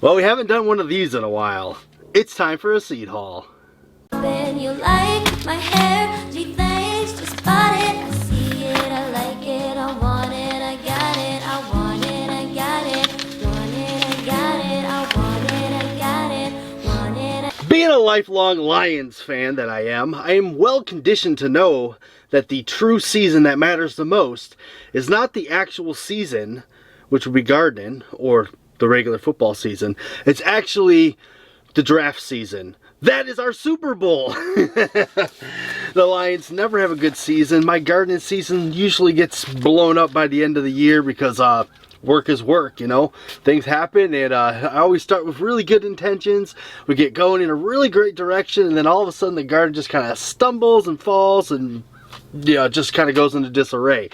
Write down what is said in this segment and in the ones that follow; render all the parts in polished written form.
Well, we haven't done one of these in a while. It's time for a seed haul. When you like my hair, gee thanks, just bought it. I see it, I like it, I want it, I got it, I want it, I got it, want it, I got it, I want it, I got it, want it. Being a lifelong Lions fan that I am well conditioned to know that the true season that matters the most is not the actual season, which would be gardening, or the regular football season. It's actually the draft season. That is our Super Bowl. The Lions never have a good season. My gardening season usually gets blown up by the end of the year because work is work, you know. Things happen, and I always start with really good intentions. We get going in a really great direction, and then all of a sudden the garden just kind of stumbles and falls and, yeah, just kind of goes into disarray.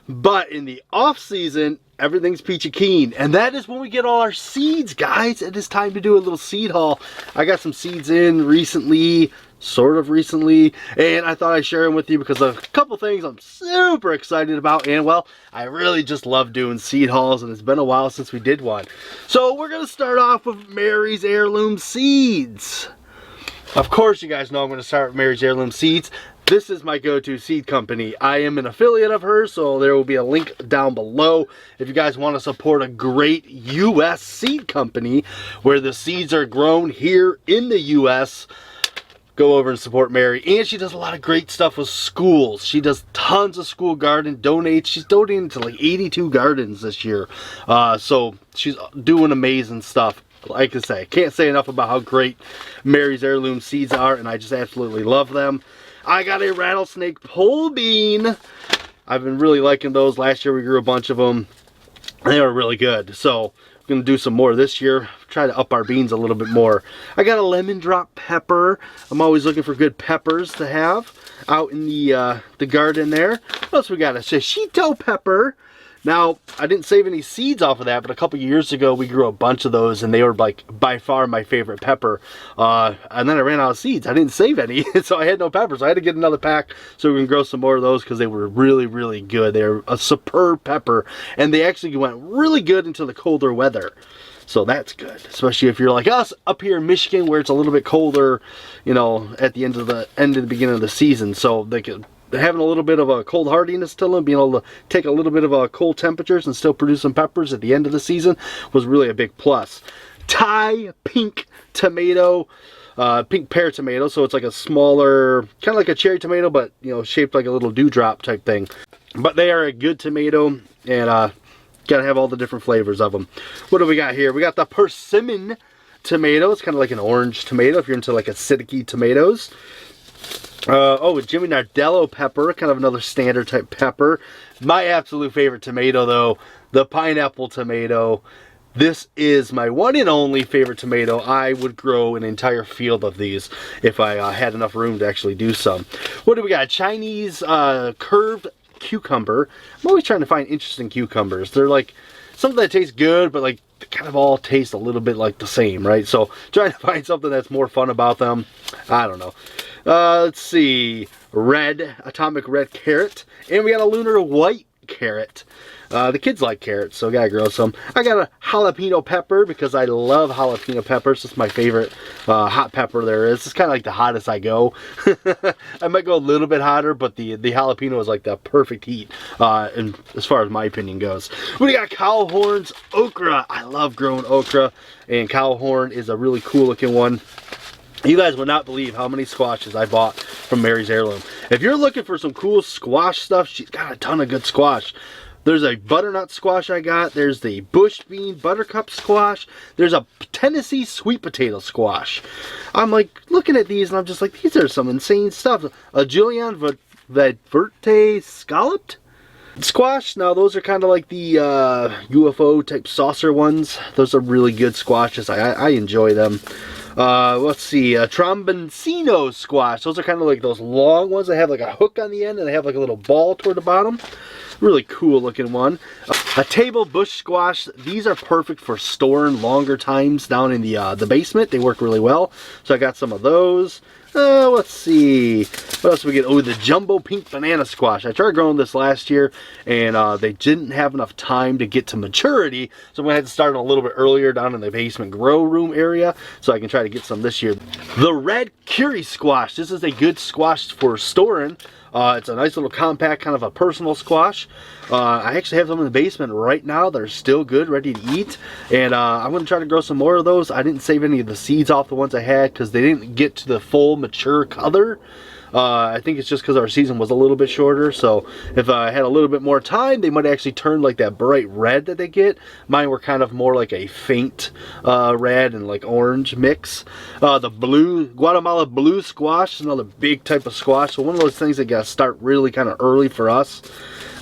But in the off season, everything's peachy keen, and that is when we get all our seeds, guys. It is time to do a little seed haul. I got some seeds in recently, sort of recently, and I thought I'd share them with you because of a couple things I'm super excited about, and well, I really just love doing seed hauls, and it's been a while since we did one. So we're gonna start off with Mary's Heirloom Seeds. Of course, you guys know I'm gonna start with Mary's Heirloom Seeds. This is my go-to seed company. I am an affiliate of hers, so there will be a link down below if you guys want to support a great U.S. seed company where the seeds are grown here in the U.S. Go over and support Mary. And she does a lot of great stuff with schools. She does tons of school garden donates. She's donating to like 82 gardens this year. So she's doing amazing stuff. Like I say, I can't say enough about how great Mary's Heirloom Seeds are, and I just absolutely love them. I got a rattlesnake pole bean. I've been really liking those. Last year we grew a bunch of them. They were really good. So I'm going to do some more this year. Try to up our beans a little bit more. I got a lemon drop pepper. I'm always looking for good peppers to have out in the garden there. What else we got? A shishito pepper. Now, I didn't save any seeds off of that, but a couple years ago we grew a bunch of those, and they were like by far my favorite pepper. And then I ran out of seeds. I didn't save any, so I had no peppers. I had to get another pack so we can grow some more of those because they were really, really good. They're a superb pepper, and they actually went really good into the colder weather. So that's good, especially if you're like us up here in Michigan where it's a little bit colder, you know, at the end of the beginning of the season. So they could having a little bit of a cold hardiness to them, being able to take a little bit of cold temperatures and still produce some peppers at the end of the season was really a big plus. Thai pink tomato, pink pear tomato, so it's like a smaller, kind of like a cherry tomato, but you know, shaped like a little dewdrop type thing. But they are a good tomato, and gotta have all the different flavors of them. What do we got here? We got the persimmon tomato. It's kind of like an orange tomato if you're into like acidic tomatoes. Oh, Jimmy Nardello pepper, kind of another standard type pepper. My absolute favorite tomato though, the pineapple tomato. This is my one and only favorite tomato. I would grow an entire field of these if I had enough room to actually do some. What do we got? Chinese curved cucumber. I'm always trying to find interesting cucumbers. They're like something that tastes good, but like they kind of all taste a little bit like the same, right? So trying to find something that's more fun about them. I don't know. Let's see, atomic red carrot, and we got a lunar white carrot. The kids like carrots, so I gotta grow some. I got a jalapeno pepper because I love jalapeno peppers. It's my favorite hot pepper there is. It's kind of like the hottest I go. I might go a little bit hotter, but the jalapeno is like the perfect heat, and as far as my opinion goes. We got cow horns, okra. I love growing okra, and cow horn is a really cool looking one. You guys would not believe how many squashes I bought from Mary's Heirloom. If you're looking for some cool squash stuff, she's got a ton of good squash. There's a butternut squash I got. There's the bush bean buttercup squash. There's a Tennessee sweet potato squash. I'm like looking at these and I'm just like, these are some insane stuff. A Julian Verte scalloped squash. Now those are kind of like the UFO type saucer ones. Those are really good squashes. I enjoy them. Let's see, Tromboncino squash. Those are kind of like those long ones that have like a hook on the end and they have like a little ball toward the bottom. Really cool looking one. A table bush squash. These are perfect for storing longer times down in the basement. They work really well. So I got some of those. Let's see. What else we get? Oh, the jumbo pink banana squash. I tried growing this last year, and they didn't have enough time to get to maturity. So I'm going to have to start a little bit earlier down in the basement grow room area, so I can try to get some this year. The red curry squash. This is a good squash for storing. It's a nice little compact, kind of a personal squash. I actually have them in the basement right now that are still good, ready to eat. And I'm going to try to grow some more of those. I didn't save any of the seeds off the ones I had because they didn't get to the full mature color. I think it's just because our season was a little bit shorter, so if I had a little bit more time, they might actually turn like that bright red that they get. Mine were kind of more like a faint red and like orange mix. The blue, Guatemala blue squash is another big type of squash, so one of those things that got to start really kind of early for us.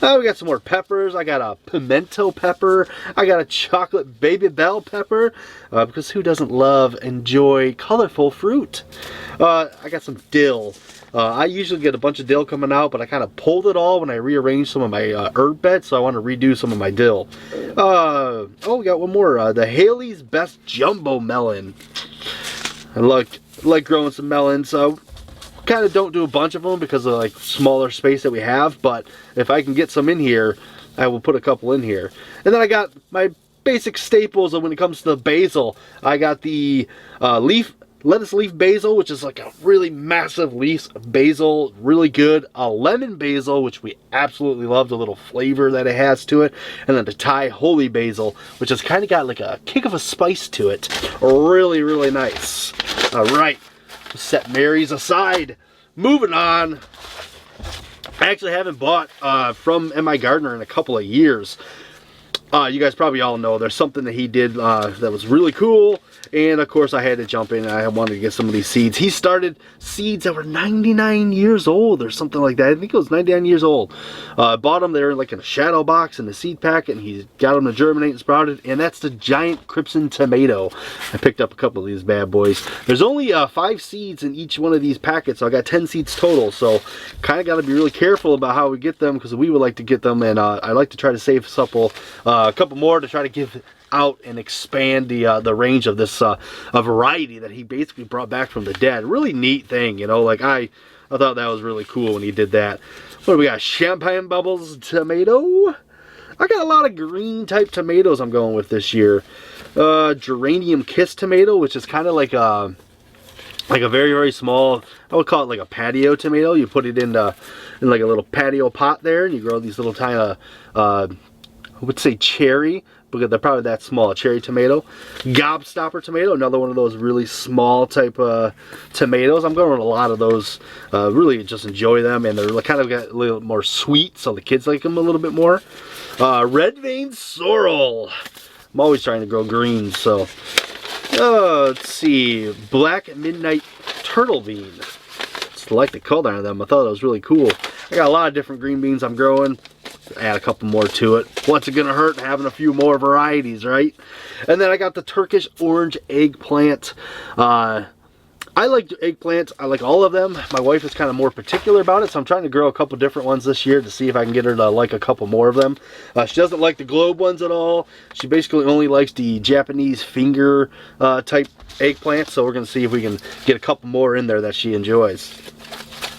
We got some more peppers. I got a pimento pepper. I got a chocolate baby bell pepper, because who doesn't enjoy colorful fruit? I got some dill. I usually get a bunch of dill coming out, but I kind of pulled it all when I rearranged some of my herb beds, so I want to redo some of my dill. Oh, we got one more. The Haley's Best Jumbo Melon. I like growing some melons. Kind of don't do a bunch of them because of like smaller space that we have, but if I can get some in here, I will put a couple in here. And then I got my basic staples when it comes to the basil. I got the lettuce leaf basil, which is like a really massive leaf basil, really good. A lemon basil, which we absolutely love, the little flavor that it has to it. And then the Thai holy basil, which has kind of got like a kick of a spice to it. Really, really nice. All right, set Mary's aside. Moving on. I actually haven't bought from MIgardener in a couple of years. You guys probably all know there's something that he did that was really cool, and of course I had to jump in and I wanted to get some of these seeds. He started seeds that were 99 years old or something like that. I think it was 99 years old. Bought them, they were like in a shadow box in the seed packet, and he got them to germinate and sprouted, and that's the giant crimson tomato. I picked up a couple of these bad boys. There's only 5 seeds in each one of these packets, so I got 10 seeds total, so kind of got to be really careful about how we get them, because we would like to get them, and I like to try to save a couple more to try to give out and expand the range of this a variety that he basically brought back from the dead. Really neat thing, you know. Like I thought that was really cool when he did that. What do we got? Champagne bubbles tomato. I got a lot of green type tomatoes I'm going with this year. Geranium kiss tomato, which is kind of like a very, very small, I would call it like a patio tomato. You put it in like a little patio pot there, and you grow these little tiny I would say cherry, because they're probably that small. Cherry tomato. Gobstopper tomato, another one of those really small type tomatoes. I'm going with a lot of those. Really just enjoy them, and they're kind of got a little more sweet, so the kids like them a little bit more. Red vein sorrel. I'm always trying to grow greens, so. Let's see. Black midnight turtle bean. Just like the color of them. I thought it was really cool. I got a lot of different green beans I'm growing. Add a couple more to it. What's it gonna hurt having a few more varieties, right? And then I got the Turkish orange eggplant. I like eggplants. I like all of them. My wife is kind of more particular about it, so I'm trying to grow a couple different ones this year to see if I can get her to like a couple more of them. She doesn't like the globe ones at all. She basically only likes the Japanese finger type eggplant, so we're gonna see if we can get a couple more in there that she enjoys.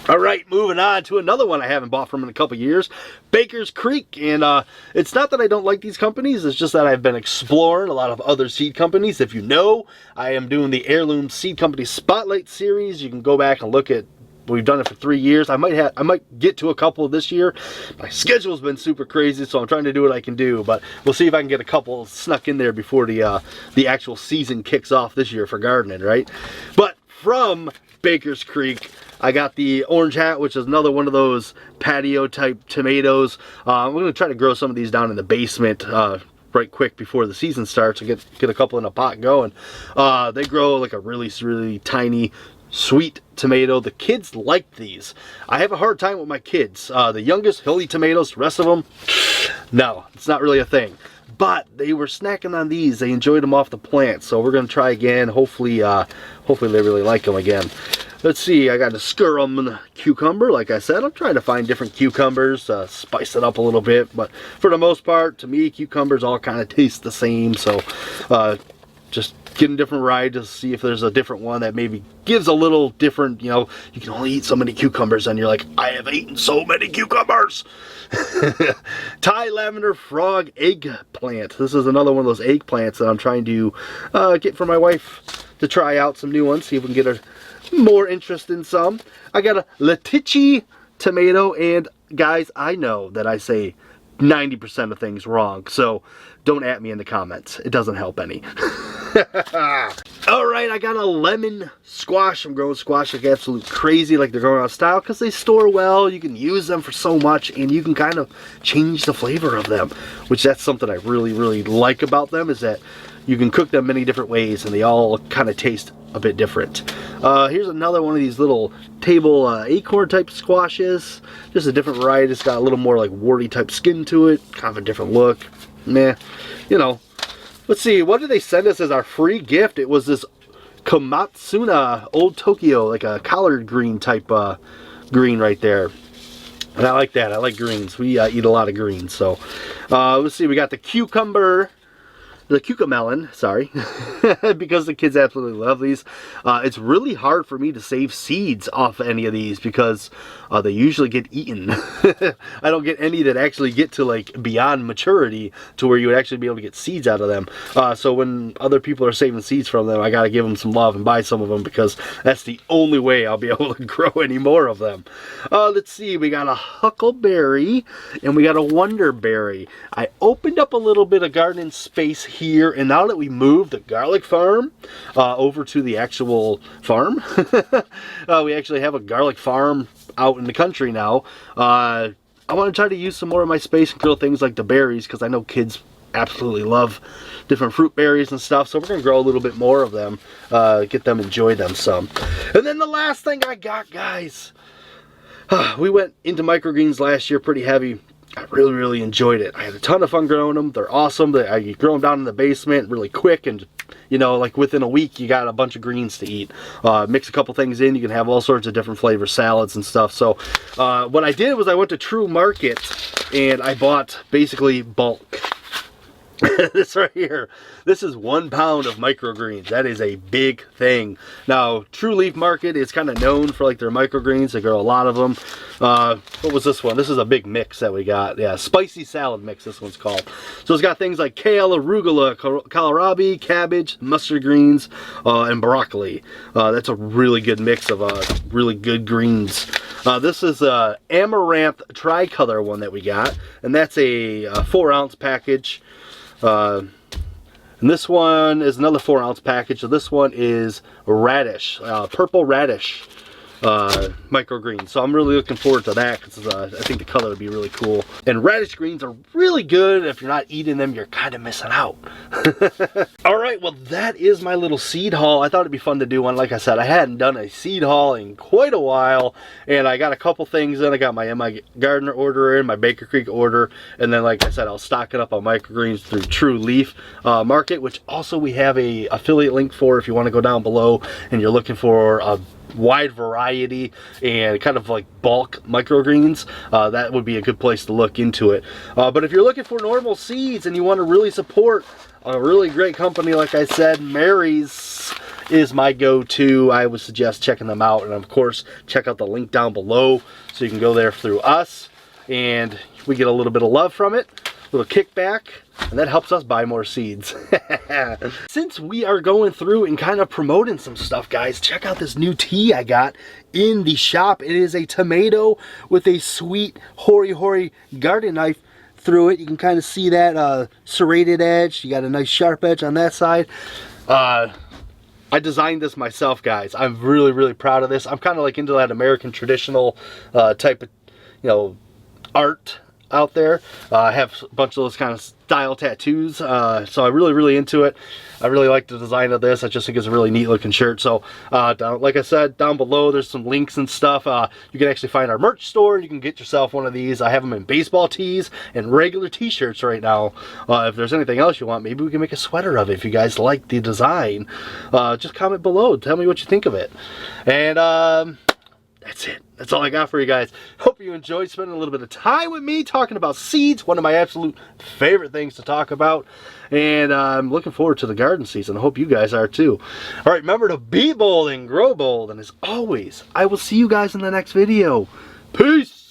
All right, moving on to another one I haven't bought from in a couple years, Baker's Creek. And it's not that I don't like these companies, it's just that I've been exploring a lot of other seed companies. If you know, I am doing the Heirloom Seed Company Spotlight Series. You can go back and look at, we've done it for 3 years. I might get to a couple this year. My schedule's been super crazy, so I'm trying to do what I can do, but we'll see if I can get a couple snuck in there before the actual season kicks off this year for gardening, right? But from Baker's Creek, I got the orange hat, which is another one of those patio type tomatoes. I'm going to try to grow some of these down in the basement right quick before the season starts and get a couple in a pot going. They grow like a really, really tiny, sweet tomato. The kids like these. I have a hard time with my kids. The youngest, he'll eat tomatoes. The rest of them, no, it's not really a thing. But they were snacking on these. They enjoyed them off the plant. So we're going to try again. Hopefully they really like them again. Let's see, I got a scurum cucumber. Like I said, I'm trying to find different cucumbers, spice it up a little bit. But for the most part, to me, cucumbers all kind of taste the same. So just getting different varieties to see if there's a different one that maybe gives a little different, you know, you can only eat so many cucumbers and you're like, I have eaten so many cucumbers. Thai lavender frog eggplant. This is another one of those eggplants that I'm trying to get for my wife to try out some new ones, see if we can get her more interest in some. I got a Letici tomato, and guys, I know that I say 90% of things wrong, so don't at me in the comments. It doesn't help any. Alright, I got a lemon squash. I'm growing squash like absolute crazy, like they're growing out of style, because they store well. You can use them for so much, and you can kind of change the flavor of them, which that's something I really like about them, is that you can cook them many different ways, and they all kind of taste a bit different. Here's another one of these little table acorn type squashes. Just a different variety. It's got a little more like warty type skin to it. Kind of a different look. Meh. You know. Let's see. What did they send us as our free gift? It was this Komatsuna Old Tokyo, like a collard green type green right there. And I like that. I like greens. We eat a lot of greens. So let's see. We got the cucumber. The cucamelon, sorry, because the kids absolutely love these. It's really hard for me to save seeds off any of these because they usually get eaten. I don't get any that actually get to like beyond maturity to where you would actually be able to get seeds out of them. So when other people are saving seeds from them, I gotta give them some love and buy some of them because that's the only way I'll be able to grow any more of them. Let's see, we got a huckleberry and we got a wonderberry. I opened up a little bit of garden space here, and now that we moved the garlic farm over to the actual farm, we actually have a garlic farm out in the country now. I want to try to use some more of my space and grow things like the berries, because I know kids absolutely love different fruit berries and stuff, so we're going to grow a little bit more of them, get them, enjoy them some. And then the last thing I got, guys, we went into microgreens last year pretty heavy. I really enjoyed it. I had a ton of fun growing them. They're awesome. I grow them down in the basement really quick, and you know, like within a week you got a bunch of greens to eat. Mix a couple things in, you can have all sorts of different flavor salads and stuff. So what I did was I went to True Market and I bought basically bulk. This right here, this is 1 pound of microgreens. That is a big thing. Now, True Leaf Market is kind of known for like their microgreens. They grow a lot of them. What was this one? This is a big mix that we got. Yeah, spicy salad mix, this one's called. So it's got things like kale, arugula, kohlrabi, cabbage, mustard greens, and broccoli. That's a really good mix of really good greens. This is a amaranth tricolor one that we got, and that's a 4-ounce package. And this one is another 4-ounce package. So this one is radish, purple radish microgreens. So I'm really looking forward to that because I think the color would be really cool. And radish greens are really good. If you're not eating them, you're kind of missing out. All right, well, that is my little seed haul. I thought it'd be fun to do one. Like I said, I hadn't done a seed haul in quite a while, and I got a couple things in. I got my MIgardener order in, my Baker Creek order, and then like I said, I'll stock it up on microgreens through True Leaf Market, which also we have a affiliate link for if you want to go down below and you're looking for a wide variety and kind of like bulk microgreens. That would be a good place to look into it. But if you're looking for normal seeds and you want to really support a really great company, like I said, Mary's is my go-to. I would suggest checking them out, and of course check out the link down below so you can go there through us and we get a little bit of love from it, a little kickback, and that helps us buy more seeds. Since we are going through and kind of promoting some stuff, guys, check out this new tea I got in the shop. It is a tomato with a sweet hori garden knife through it. You can kind of see that serrated edge. You got a nice sharp edge on that side. I designed this myself, guys. I'm really proud of this. I'm kind of like into that American traditional type of, you know, art out there. I have a bunch of those kind of style tattoos, so I'm really into it. I really like the design of this. I just think it's a really neat looking shirt. So like I said, down below there's some links and stuff. You can actually find our merch store. You can get yourself one of these. I have them in baseball tees and regular t-shirts right now. If there's anything else you want, maybe we can make a sweater of it if you guys like the design. Just comment below, tell me what you think of it. And that's it. That's all I got for you guys. Hope you enjoyed spending a little bit of time with me talking about seeds, one of my absolute favorite things to talk about. And I'm looking forward to the garden season. I hope you guys are too. All right, remember to be bold and grow bold. And as always, I will see you guys in the next video. Peace!